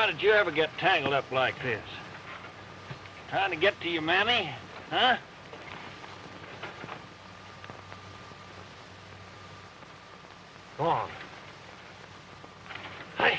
Why did you ever get tangled up like this? Trying to get to your mammy, huh? Go on. Hey.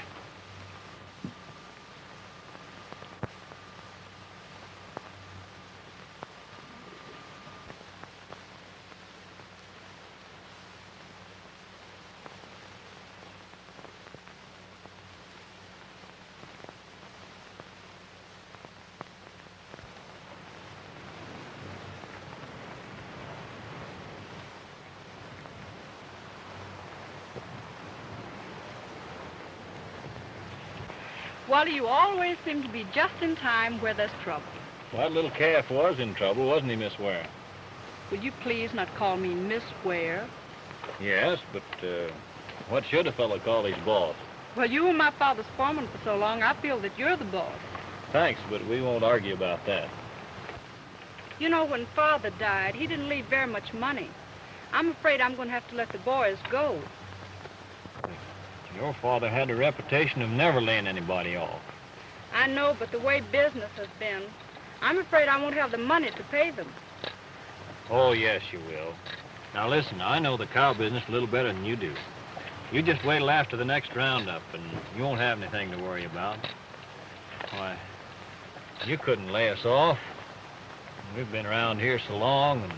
Wally, you always seem to be just in time where there's trouble. Well, that little calf was in trouble, wasn't he, Miss Ware? Would you please not call me Miss Ware? Yes, but, what should a fellow call his boss? Well, you were my father's foreman for so long, I feel that you're the boss. Thanks, but we won't argue about that. You know, when Father died, he didn't leave very much money. I'm afraid I'm going to have to let the boys go. Your father had a reputation of never laying anybody off. I know, but the way business has been, I'm afraid I won't have the money to pay them. Oh, yes, you will. Now, listen, I know the cow business a little better than you do. You just wait till after the next roundup, and you won't have anything to worry about. Why, you couldn't lay us off. We've been around here so long, and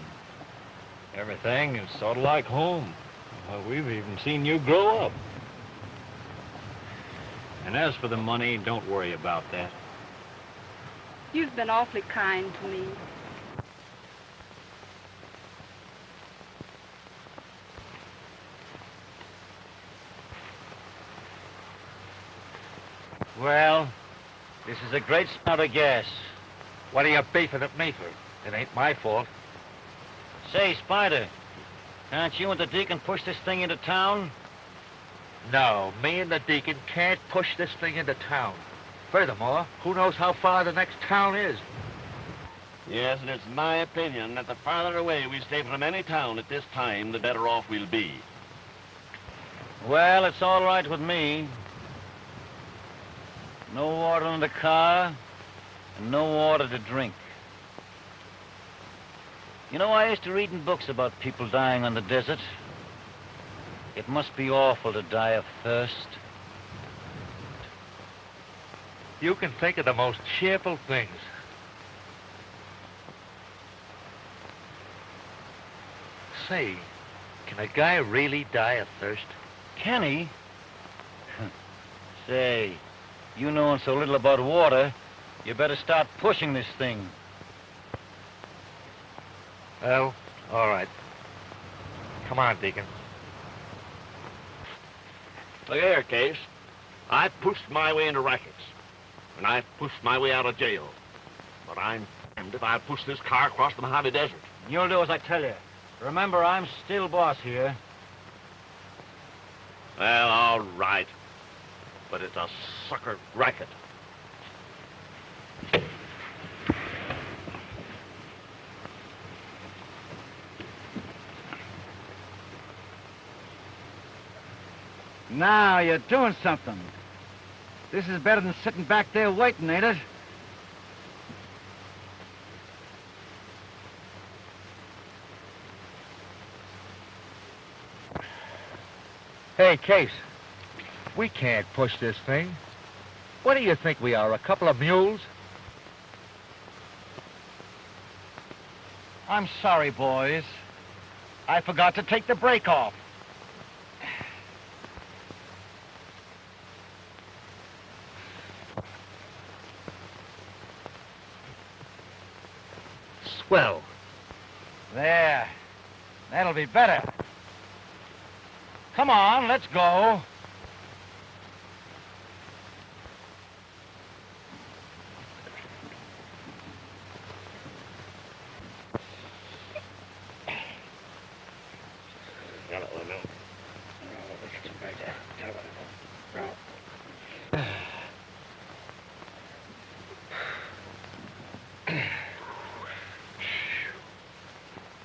everything is sort of like home. Well, we've even seen you grow up. And as for the money, don't worry about that. You've been awfully kind to me. Well, this is a great smell of gas. What are you beefing at me for? It ain't my fault. Say, Spider, can't you and the deacon push this thing into town? No, me and the deacon can't push this thing into town. Furthermore, who knows how far the next town is? Yes, and it's my opinion that the farther away we stay from any town at this time, the better off we'll be. Well, it's all right with me. No water in the car, and no water to drink. You know, I used to read in books about people dying on the desert. It must be awful to die of thirst. You can think of the most cheerful things. Say, can a guy really die of thirst? Can he? Say, you knowing so little about water, you better start pushing this thing. Well, all right. Come on, Deacon. Look here, Case. I pushed my way into rackets, and I pushed my way out of jail. But I'm damned if I push this car across the Mojave Desert. You'll do as I tell you. Remember, I'm still boss here. Well, all right. But it's a sucker racket. Now you're doing something. This is better than sitting back there waiting, ain't it? Hey, Case, we can't push this thing. What do you think we are, a couple of mules? I'm sorry, boys. I forgot to take the brake off. Swell. There. That'll be better. Come on, let's go.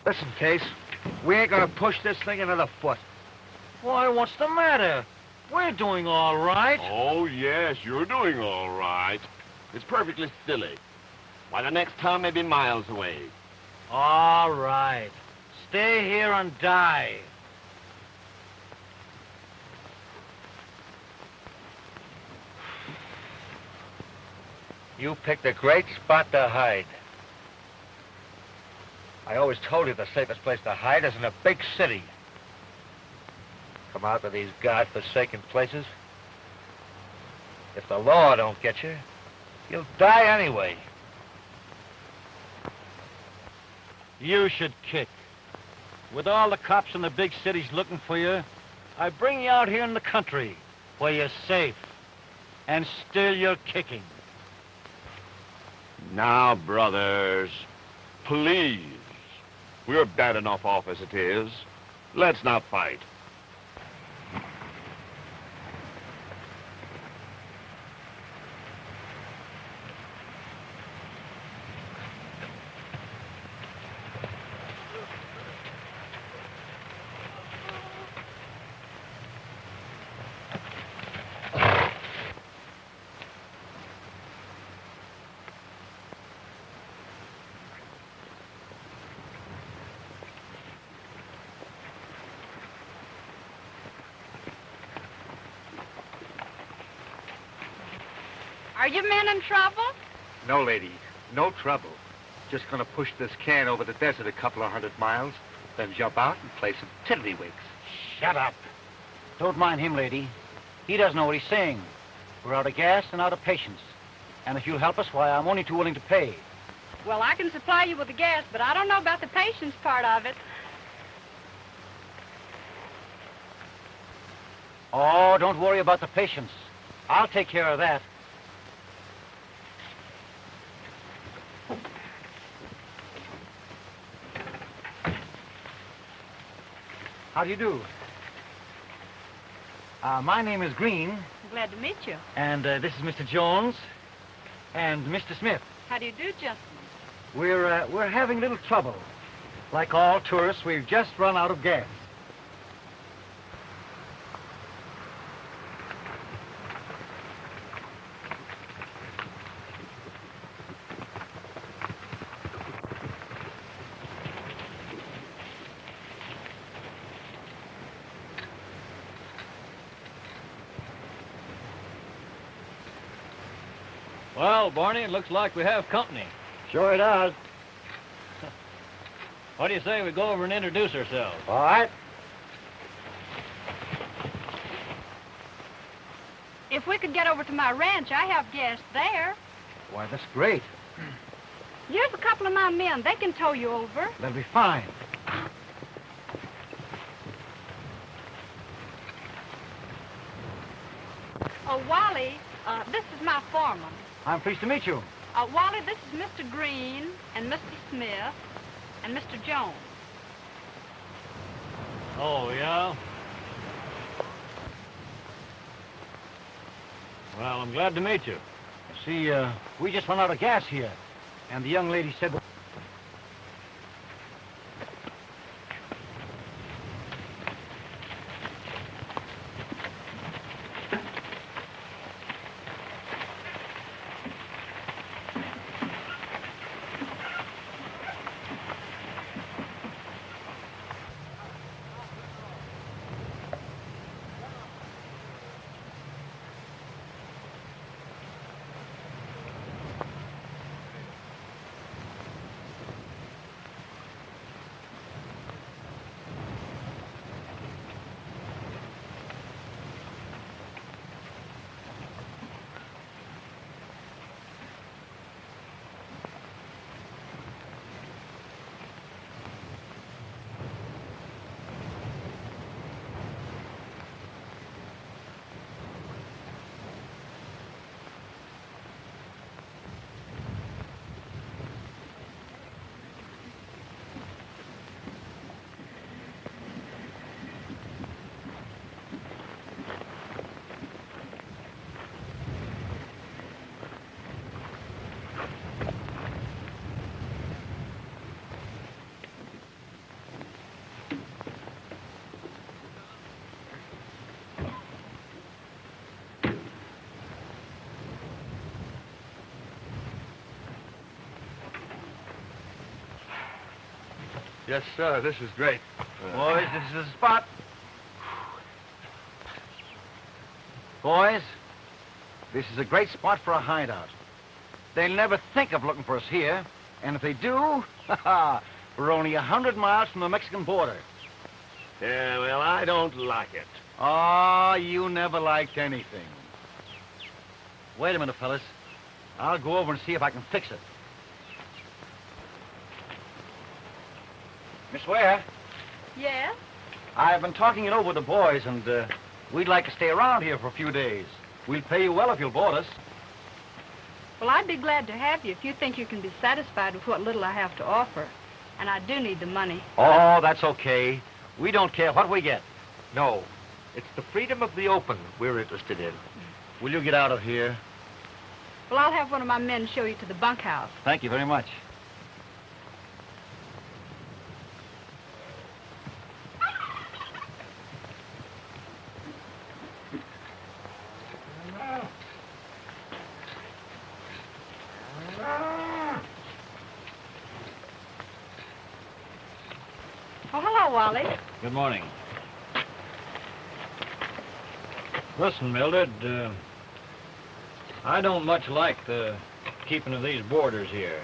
Listen, Case, we ain't gonna push this thing another foot. Why, what's the matter? We're doing all right. Oh, yes, you're doing all right. It's perfectly silly. Why, the next town may be miles away. All right. Stay here and die. You picked a great spot to hide. I always told you the safest place to hide is in a big city. Come out to these godforsaken places. If the law don't get you, you'll die anyway. You should kick. With all the cops in the big cities looking for you, I bring you out here in the country where you're safe. And still you're kicking. Now, brothers, please. We're bad enough off as it is. Let's not fight. Are you men in trouble? No, lady. No trouble. Just gonna push this can over the desert a couple of 100 miles, then jump out and play some tiddlywinks. Shut up. Don't mind him, lady. He doesn't know what he's saying. We're out of gas and out of patience. And if you'll help us, why, I'm only too willing to pay. Well, I can supply you with the gas, but I don't know about the patience part of it. Oh, don't worry about the patience. I'll take care of that. How do you do? My name is Green. Glad to meet you. And this is Mr. Jones and Mr. Smith. How do you do, gentlemen? We're having a little trouble. Like all tourists, we've just run out of gas. Well, Barney, it looks like we have company. Sure it does. What do you say we go over and introduce ourselves? All right. If we could get over to my ranch, I have gas there. Why, that's great. Here's a couple of my men. They can tow you over. That'll be fine. Oh, Wally, this is my foreman. I'm pleased to meet you. Wally, this is Mr. Green and Mr. Smith and Mr. Jones. Oh, yeah? Well, I'm glad to meet you. See, we just run out of gas here. And the young lady said... Yes, sir. This is great. Boys, this is the spot. Boys, this is a great spot for a hideout. They'll never think of looking for us here. And if they do, we're only 100 miles from the Mexican border. Yeah, well, I don't like it. Oh, you never liked anything. Wait a minute, fellas. I'll go over and see if I can fix it. Miss Ware, Yes? I've been talking it over with the boys, and we'd like to stay around here for a few days. We'll pay you well if you'll board us. Well, I'd be glad to have you if you think you can be satisfied with what little I have to offer. And I do need the money. Oh, that's okay. We don't care what we get. No, it's the freedom of the open we're interested in. Will you get out of here? Well, I'll have one of my men show you to the bunkhouse. Thank you very much. Oh, hello, Wally. Good morning. Listen, Mildred, I don't much like the keeping of these boarders here.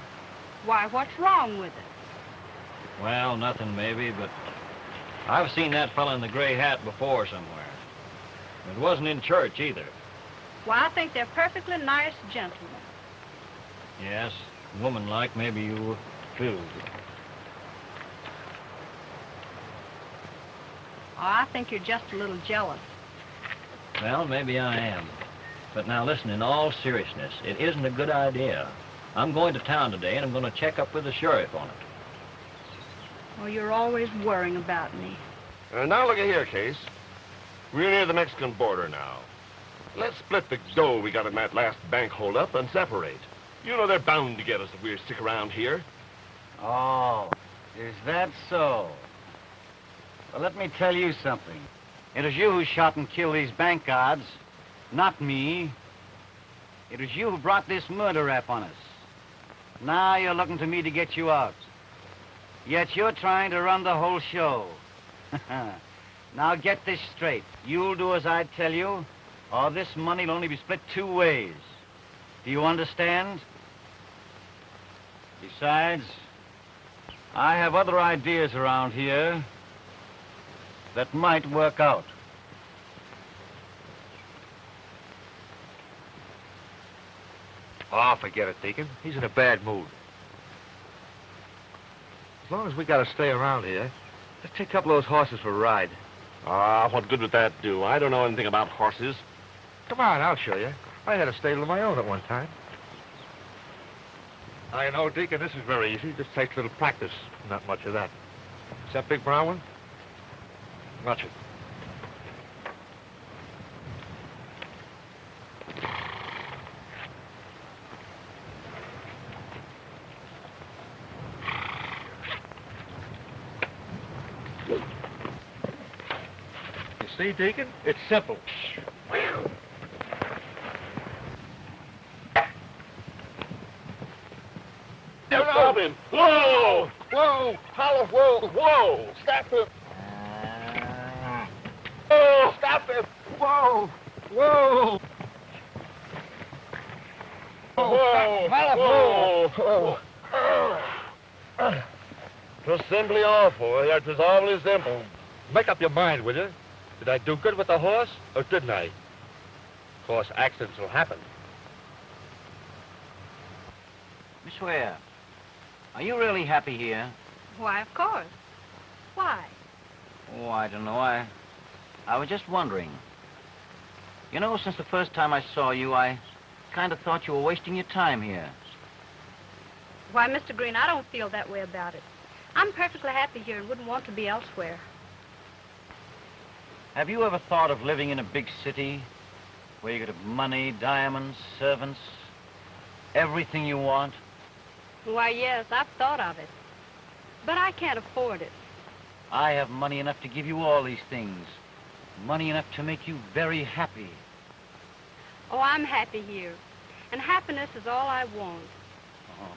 Why, what's wrong with it? Well, nothing maybe, but I've seen that fella in the gray hat before somewhere. It wasn't in church either. Why, I think they're perfectly nice gentlemen. Yes, woman-like, maybe you too. Oh, I think you're just a little jealous. Well, maybe I am. But now listen, in all seriousness, it isn't a good idea. I'm going to town today, and I'm going to check up with the sheriff on it. Oh, you're always worrying about me. Now look at here, Case. We're near the Mexican border now. Let's split the dough we got in that last bank holdup and separate. You know they're bound to get us if we stick around here. Oh, is that so? Well, let me tell you something. It was you who shot and killed these bank guards, not me. It was you who brought this murder rap on us. Now you're looking to me to get you out. Yet you're trying to run the whole show. Now get this straight. You'll do as I tell you, or this money will only be split 2 ways. Do you understand? Besides, I have other ideas around here that might work out. Oh, forget it, Deacon. He's in a bad mood. As long as we gotta stay around here, let's take a couple of those horses for a ride. Ah, what good would that do? I don't know anything about horses. Come on, I'll show you. I had a stable of my own at one time. I know, Deacon, this is very easy. Just takes a little practice. Not much of that. Is that big brown one? Watch it. You see, Deacon? It's simple. Stop him! Whoa! Whoa! Holler, whoa! Whoa! Stop him! Oh, stop him! Whoa! Whoa! Whoa! Whoa! Whoa! Twas simply awful. That was awfully simple. Make up your mind, will you? Did I do good with the horse, or didn't I? Of course, accidents will happen. Miss Ware, are you really happy here? Why, of course. Why? Oh, I don't know. I was just wondering. You know, since the first time I saw you, I kind of thought you were wasting your time here. Why, Mr. Green, I don't feel that way about it. I'm perfectly happy here and wouldn't want to be elsewhere. Have you ever thought of living in a big city where you could have money, diamonds, servants, everything you want? Why, yes, I've thought of it. But I can't afford it. I have money enough to give you all these things. Money enough to make you very happy. Oh, I'm happy here. And happiness is all I want. Oh.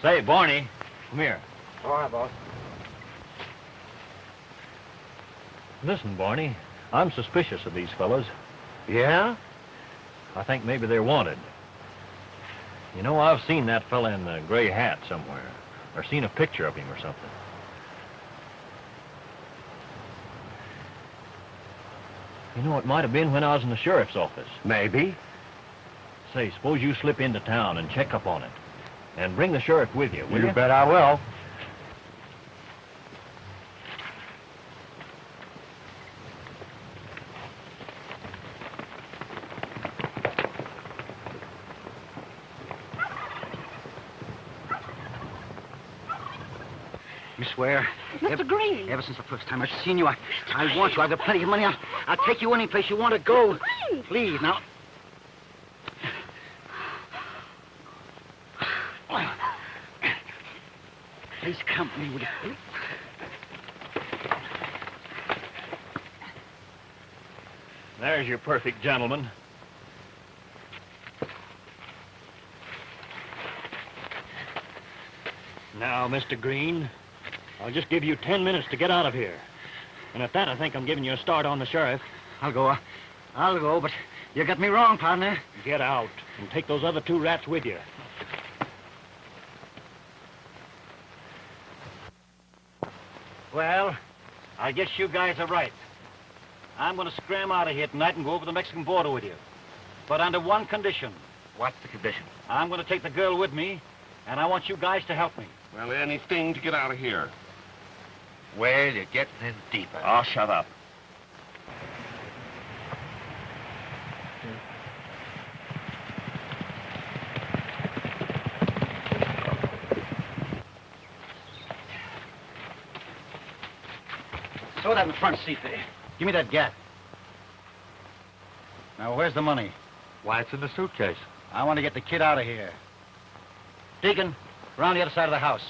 Say, Barney, Come here. All right, boss. Listen, Barney, I'm suspicious of these fellows. Yeah? I think maybe they're wanted. You know, I've seen that fella in the gray hat somewhere, or seen a picture of him or something. You know, it might have been when I was in the sheriff's office. Maybe. Say, suppose you slip into town and check up on it. And bring the sheriff with you, will you? You bet I will. You swear? Mr. Green. Ever since the first time I've seen you, I want you. I've got plenty of money. I'll take you any place you want to go. Green. Please, now. Please come with me, will you? There's your perfect gentleman. Now, Mr. Green, I'll just give you 10 minutes to get out of here. And at that, I think I'm giving you a start on the sheriff. I'll go, but you got me wrong, partner. Get out and take those other 2 rats with you. Well, I guess you guys are right. I'm going to scram out of here tonight and go over the Mexican border with you. But under one condition. What's the condition? I'm going to take the girl with me, and I want you guys to help me. Well, anything to get out of here. Well, you're getting in deeper. Oh, shut up. Throw that in the front seat there. Give me that gat. Now, where's the money? Why, it's in the suitcase. I want to get the kid out of here. Deacon, around the other side of the house.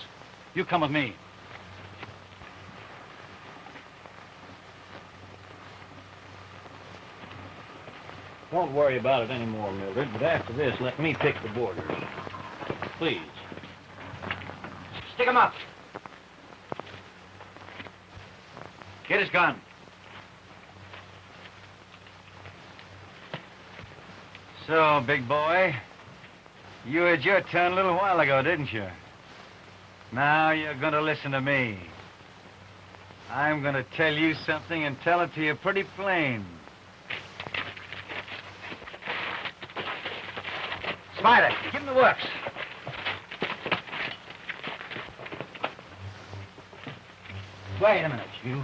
You come with me. Don't worry about it anymore, Mildred, but after this, let me pick the borders. Please. Stick him up. Get his gun. So, big boy, you had your turn a little while ago, didn't you? Now you're going to listen to me. I'm going to tell you something and tell it to you pretty plain. Spider, give him the works. Wait a minute, you.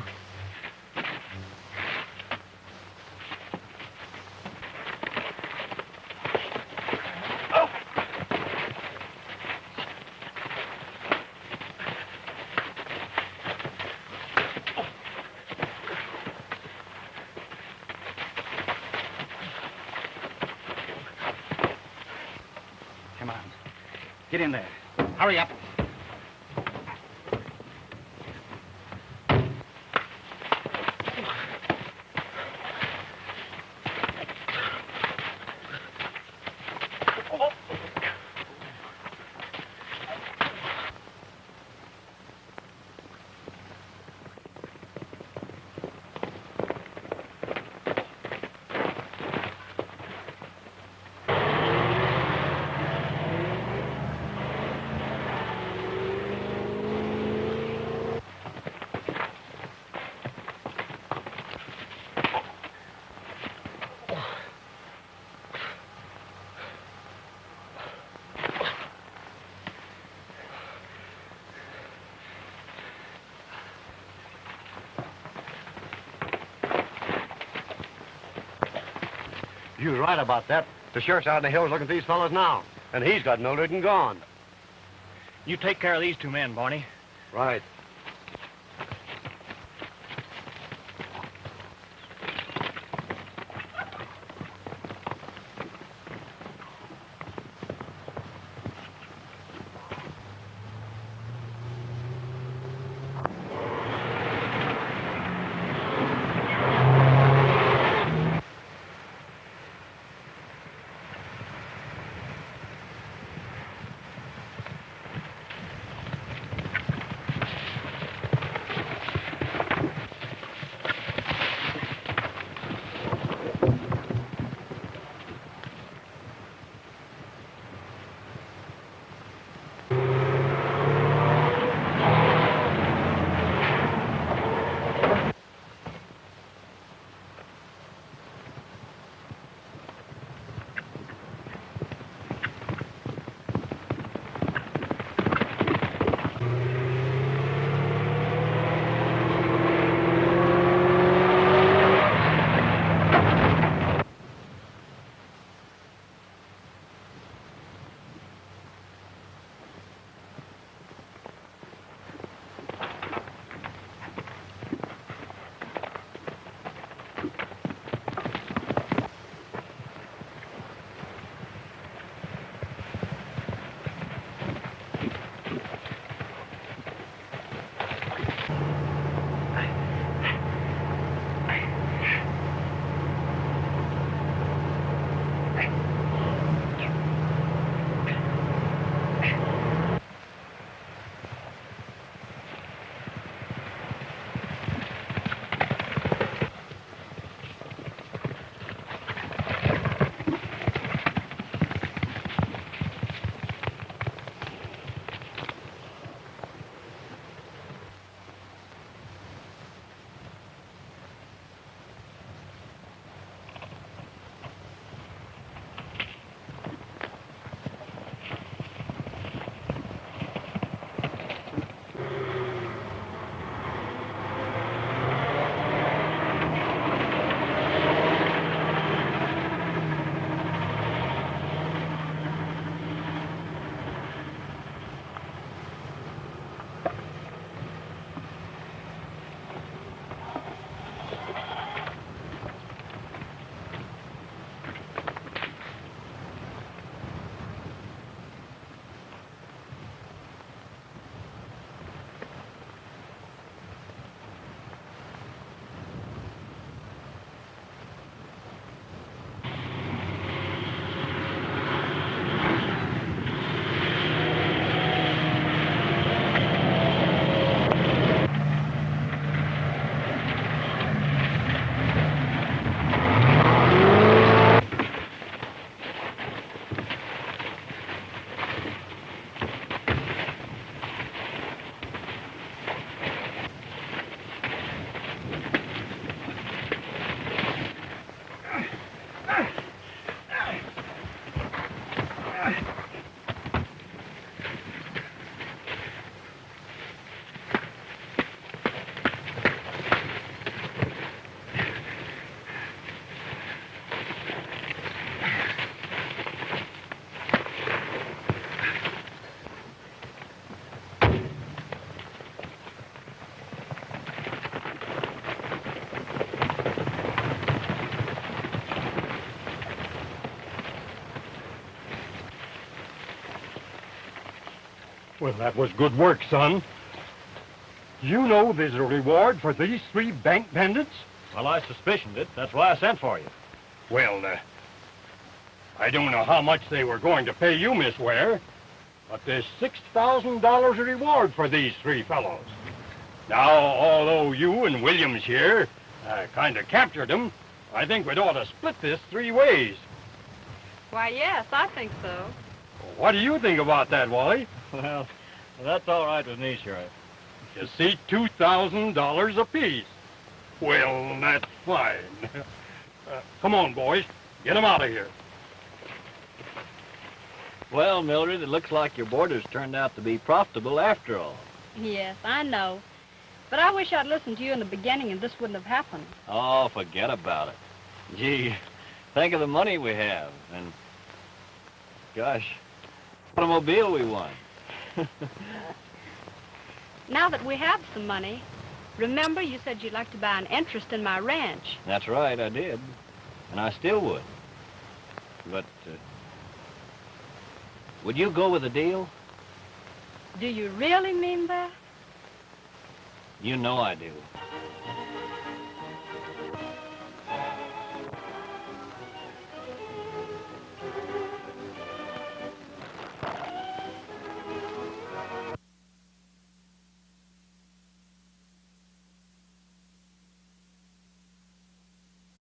Come on. Get in there. Hurry up. You was right about that. The sheriff's out in the hills looking for these fellas now. And he's got Mildred and gone. You take care of these 2 men, Barney. Right. Well, that was good work, son. You know there's a reward for these 3 bank bandits? Well, I suspicioned it. That's why I sent for you. Well, I don't know how much they were going to pay you, Miss Ware, but there's $6,000 reward for these 3 fellows. Now, although you and Williams here kind of captured them, I think we'd ought to split this 3 ways. Why, yes, I think so. What do you think about that, Wally? Well, that's all right with me, Sheriff. You see, $2,000 apiece. Well, that's fine. Come on, boys. Get them out of here. Well, Mildred, it looks like your boarders turned out to be profitable after all. Yes, I know. But I wish I'd listened to you in the beginning and this wouldn't have happened. Oh, forget about it. Gee, think of the money we have, and gosh, automobile we won. Now that we have some money, remember you said you'd like to buy an interest in my ranch. That's right, I did, and I still would. But, would you go with the deal? Do you really mean that? You know I do.